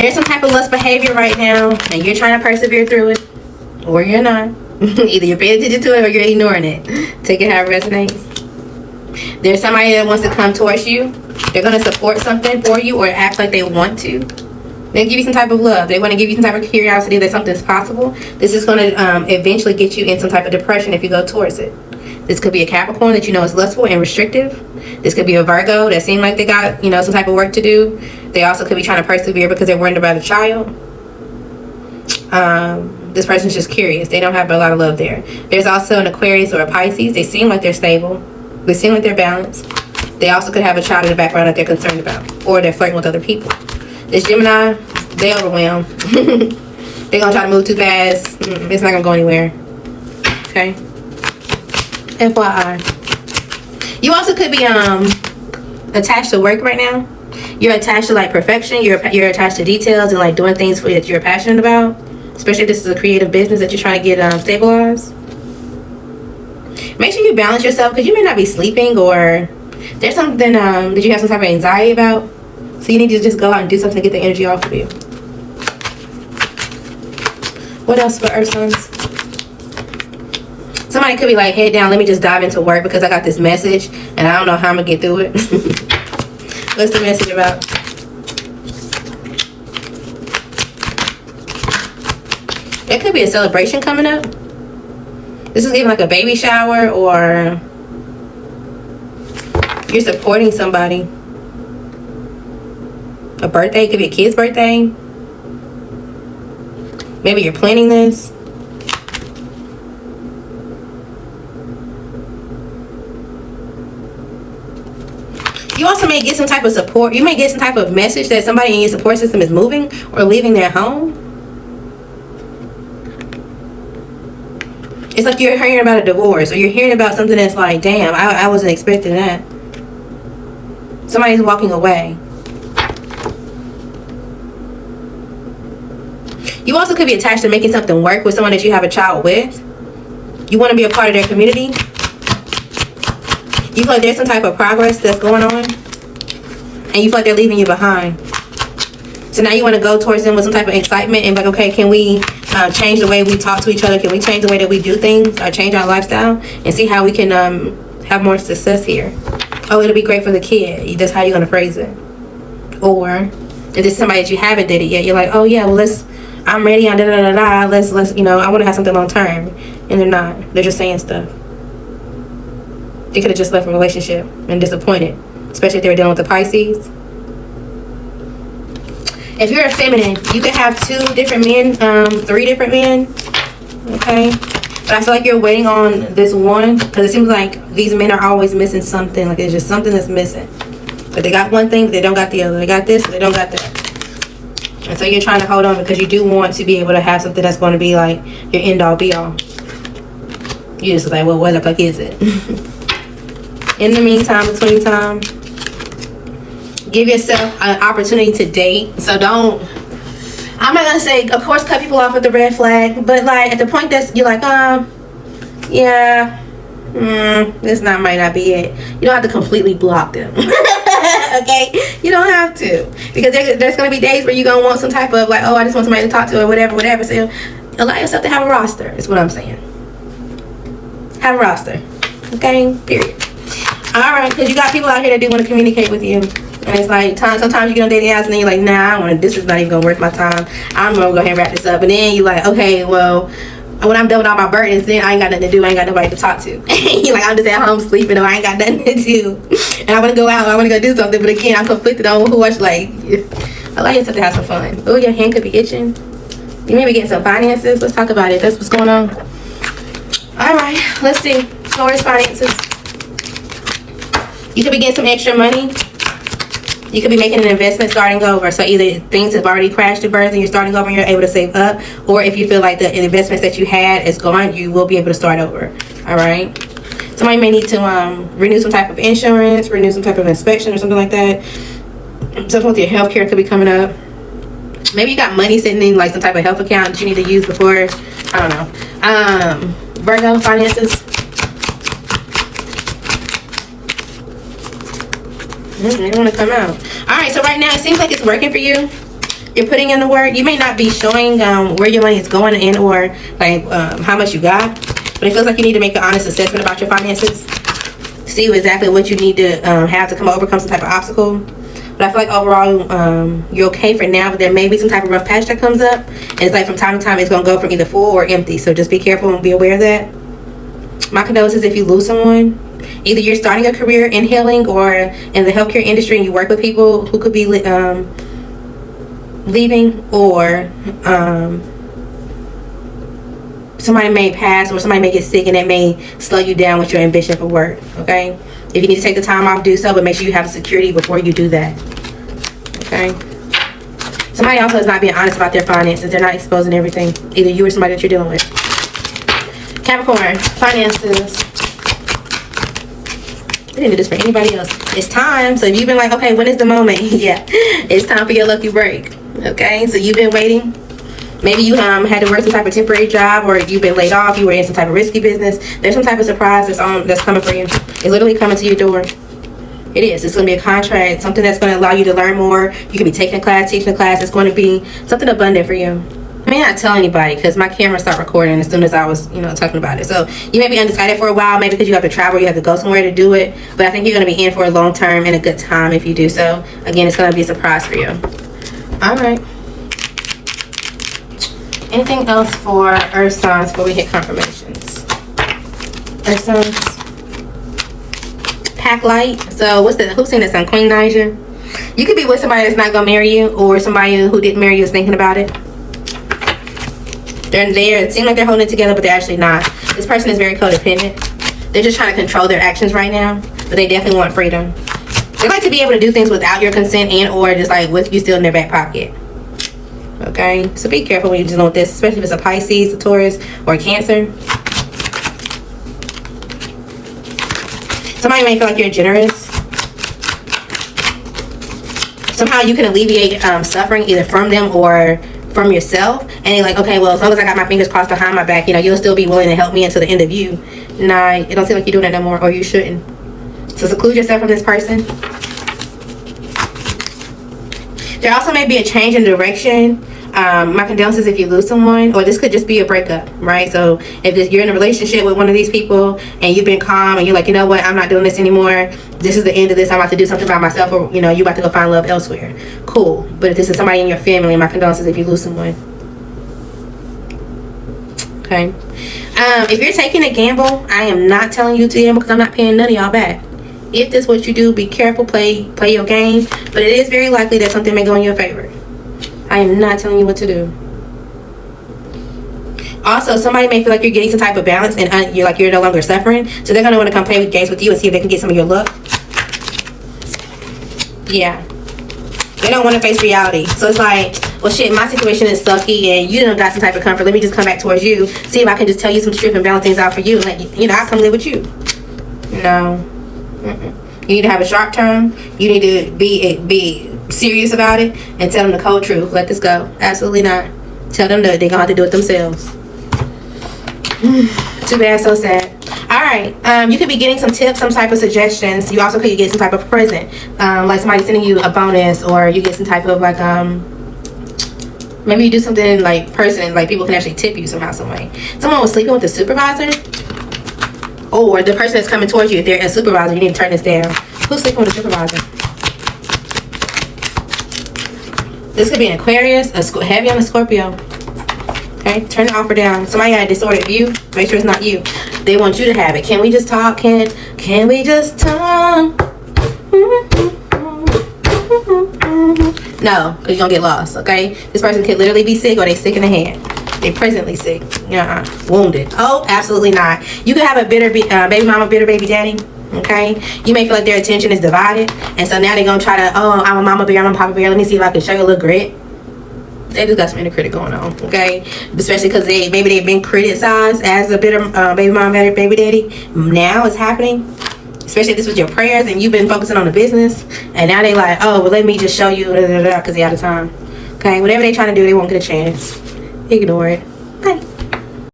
There's some type of lust behavior right now, and you're trying to persevere through it, or you're not. Either you're paying attention to it or you're ignoring it. Take it how it resonates. There's somebody that wants to come towards you. They're going to support something for you or act like they want to. They give you some type of love. They want to give you some type of curiosity that something's possible. This is going to eventually get you in some type of depression if you go towards it. This could be a Capricorn that you know is lustful and restrictive. This could be a Virgo that seems like they got, you know, some type of work to do. They also could be trying to persevere because they're worried about a child. This person's just curious. They don't have a lot of love there. There's also an Aquarius or a Pisces. They seem like they're stable. They seem like they're balanced. They also could have a child in the background that they're concerned about. Or they're flirting with other people. This Gemini, they overwhelmed. They're going to try to move too fast. It's not going to go anywhere. Okay? FYI. You also could be attached to work right now. You're attached to like perfection. You're attached to details and like doing things that you're passionate about. Especially if this is a creative business that you're trying to get stabilized. Make sure you balance yourself because you may not be sleeping or there's something that you have some type of anxiety about. So you need to just go out and do something to get the energy off of you. What else for Earth Signs? Somebody could be like, head down, let me just dive into work because I got this message and I don't know how I'm going to get through it. What's the message about? There could be a celebration coming up. This is even like a baby shower or you're supporting somebody. A birthday, it could be a kid's birthday. Maybe you're planning this. You also may get some type of support. You may get some type of message that somebody in your support system is moving or leaving their home. It's like you're hearing about a divorce or you're hearing about something that's like, damn, I wasn't expecting that. Somebody's walking away. You also could be attached to making something work with someone that you have a child with. You want to be a part of their community. You feel like there's some type of progress that's going on. And you feel like they're leaving you behind. So now you want to go towards them with some type of excitement and like, okay, can we change the way we talk to each other? Can we change the way that we do things or change our lifestyle and see how we can have more success here? Oh, it'll be great for the kid. That's how you're going to phrase it. Or if this is somebody that you haven't did it yet, you're like, oh yeah, well I'm ready on da-da-da-da. Let's, you know, I want to have something long term. And they're not. They're just saying stuff. They could have just left a relationship and disappointed. Especially if they were dealing with the Pisces. If you're a feminine, you could have 2 different men, 3 different men. Okay? But I feel like you're waiting on this one. Because it seems like these men are always missing something. Like there's just something that's missing. But they got one thing, but they don't got the other. They got this, but they don't got that. And so you're trying to hold on because you do want to be able to have something that's going to be like your end all be all. You just like, well, what the fuck is it? In the meantime, between time, give yourself an opportunity to date. So don't, I'm not going to say, of course, cut people off with the red flag. But like at the point that you're like, yeah, this might not be it. You don't have to completely block them. Okay, you don't have to, because there's going to be days where you're going to want some type of like, oh, I just want somebody to talk to or whatever. So allow yourself to have a roster is what I'm saying. Have a roster. Okay, period. All right, because you got people out here that do want to communicate with you, and it's like sometimes you get on dating apps and then you're like, nah, I don't want, this is not even gonna worth my time. I'm gonna go ahead and wrap this up. And then you're like, okay, well, when I'm done with all my burdens, then I ain't got nothing to do. I ain't got nobody to talk to. You're like, I'm just at home sleeping, or I ain't got nothing to do. And I want to go out, I want to go do something, but again, I'm conflicted on who I should like. Allow yourself to have some fun. Oh, your hand could be itching. You may be getting some finances. Let's talk about it. That's what's going on. All right, let's see. Taurus finances. You could be getting some extra money. You could be making an investment starting over. So either things have already crashed to birth and you're starting over and you're able to save up, or if you feel like the investments that you had is gone, you will be able to start over. All right. Somebody may need to renew some type of insurance, renew some type of inspection or something like that. Something with your health care could be coming up. Maybe you got money sitting in like some type of health account that you need to use before, I don't know. Virgo finances. They want to come out. All right, so right now it seems like it's working for you. you're putting in the work. You may not be showing where your money is going in, or like how much you got, but it feels like you need to make an honest assessment about your finances. See exactly what you need to have to overcome some type of obstacle. But I feel like overall you're okay for now, but there may be some type of rough patch that comes up, and it's like from time to time it's going to go from either full or empty. So just be careful and be aware of that. My condolences if you lose someone. Either you're starting a career in healing or in the healthcare industry and you work with people who could be leaving, or somebody may pass, or somebody may get sick, and that may slow you down with your ambition for work. Okay, if you need to take the time off, do so, but make sure you have security before you do that. Okay, somebody also is not being honest about their finances. They're not exposing everything, either you or somebody that you're dealing with. Capricorn, finances. I didn't do this for anybody else. It's time. So if you've been like, okay, when is the moment? Yeah, it's time for your lucky break. Okay, so you've been waiting. Maybe you had to work some type of temporary job, or you've been laid off. You were in some type of risky business. There's some type of surprise that's coming for you. It's literally coming to your door. It is. It's going to be a contract, something that's going to allow you to learn more. You can be taking a class, teaching a class. It's going to be something abundant for you. I may not tell anybody because my camera started recording as soon as I was, talking about it. So you may be undecided for a while, maybe because you have to travel, you have to go somewhere to do it. But I think you're going to be in for a long term and a good time if you do so. Again, it's going to be a surprise for you. All right. Anything else for Earth signs before we hit confirmations? Earth signs. Pack light. So who's saying this on Queen Naija? You could be with somebody that's not going to marry you, or somebody who didn't marry you is thinking about it. They're there. It seems like they're holding it together, but they're actually not. This person is very codependent. They're just trying to control their actions right now, but they definitely want freedom. They like to be able to do things without your consent, and or just like with you still in their back pocket. Okay, so be careful when you're dealing with this, especially if it's a Pisces, a Taurus, or a Cancer. Somebody may feel like you're generous. Somehow you can alleviate suffering either from them or from yourself, and you're like, okay, well, as long as I got my fingers crossed behind my back, you'll still be willing to help me until the end of you. Nah, it don't seem like you're doing that no more, or you shouldn't. So seclude yourself from this person. There also may be a change in direction. My condolences if you lose someone, or this could just be a breakup, right? So if you're in a relationship with one of these people and you've been calm and you're like, you know what, I'm not doing this anymore, this is the end of this, I'm about to do something by myself, or you're about to go find love elsewhere, cool. But if this is somebody in your family, my condolences if you lose someone. Okay, if you're taking a gamble, I am not telling you to gamble because I'm not paying none of y'all back. If this is what you do, be careful, play your game, but it is very likely that something may go in your favor. I am not telling you what to do. Also, somebody may feel like you're getting some type of balance and you're no longer suffering. So they're going to want to come play games with you and see if they can get some of your luck. Yeah. They don't want to face reality. So it's like, well, shit, my situation is sucky and you done got some type of comfort. Let me just come back towards you. See if I can just tell you some truth and balance things out for you. Like, I'll come live with you. No. You need to have a sharp turn. You need to be serious about it and tell them the cold truth. Let this go. Absolutely not. Tell them that they're gonna have to do it themselves. Too bad, so sad. Alright, you could be getting some tips, some type of suggestions. You also could get some type of present, like somebody sending you a bonus, or you get some type of like maybe you do something like like people can actually tip you somehow, some way. Someone was sleeping with the supervisor, or the person that's coming towards you. If they're a supervisor, you need to turn this down. Who's sleeping with a supervisor? This could be an Aquarius, heavy on a Scorpio. Okay, turn the offer down. Somebody got a distorted view. Make sure it's not you. They want you to have it. Can we just talk? Can we just talk? No, because you're gonna get lost. Okay, this person could literally be sick, or they sick in the head. They presently sick. Wounded. Oh, absolutely not. You could have a bitter baby mama, bitter baby daddy. Okay, you may feel like their attention is divided, and so now they're gonna try to, oh, I'm a mama bear, I'm a papa bear, let me see if I can show you a little grit. They just got some inner critic going on. Okay, especially because maybe they've been criticized as a bitter baby mama, baby daddy. Now it's happening, especially if this was your prayers and you've been focusing on the business, and now they like, oh, well, let me just show you because they're out of time. Okay, whatever they're trying to do, they won't get a chance. Ignore it.